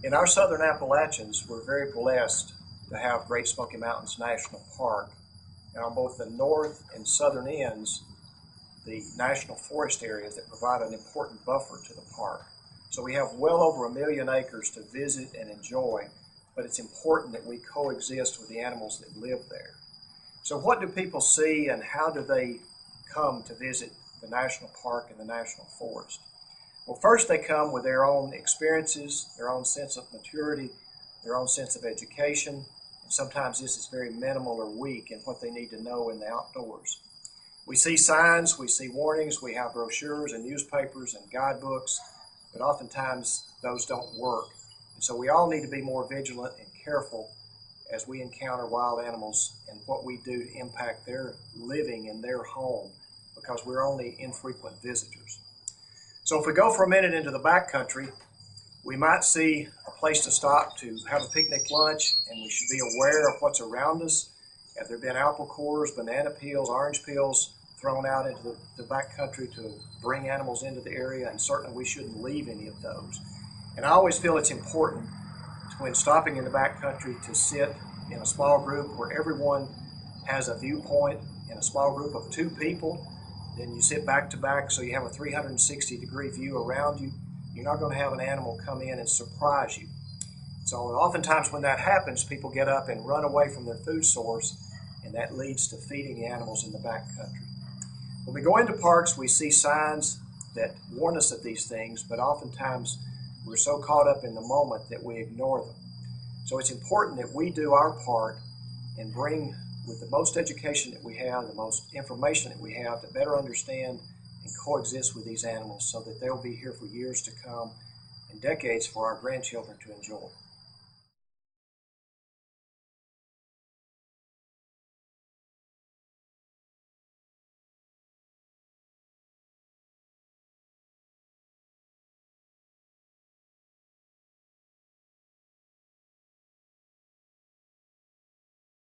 In our southern Appalachians, we're very blessed to have Great Smoky Mountains National Park. And on both the north and southern ends, the national forest areas that provide an important buffer to the park. So we have well over 1 million acres to visit and enjoy, but it's important that we coexist with the animals that live there. So what do people see and how do they come to visit the national park and the national forest? Well, first they come with their own experiences, their own sense of maturity, their own sense of education, and sometimes this is very minimal or weak in what they need to know in the outdoors. We see signs, we see warnings, we have brochures and newspapers and guidebooks, but oftentimes those don't work. And so we all need to be more vigilant and careful as we encounter wild animals and what we do to impact their living in their home, because we're only infrequent visitors. So if we go for a minute into the backcountry, we might see a place to stop to have a picnic lunch, and we should be aware of what's around us. Have there been apple cores, banana peels, orange peels thrown out into the backcountry to bring animals into the area? And certainly we shouldn't leave any of those. And I always feel it's important when stopping in the backcountry to sit in a small group where everyone has a viewpoint. In a small group of 2 people, then you sit back to back so you have a 360-degree view around you. You're not going to have an animal come in and surprise you. So oftentimes when that happens, people get up and run away from their food source, and that leads to feeding the animals in the backcountry. When we go into parks, we see signs that warn us of these things, but oftentimes we're so caught up in the moment that we ignore them. So it's important that we do our part and bring, with the most education that we have, the most information that we have, to better understand and coexist with these animals so that they'll be here for years to come and decades for our grandchildren to enjoy.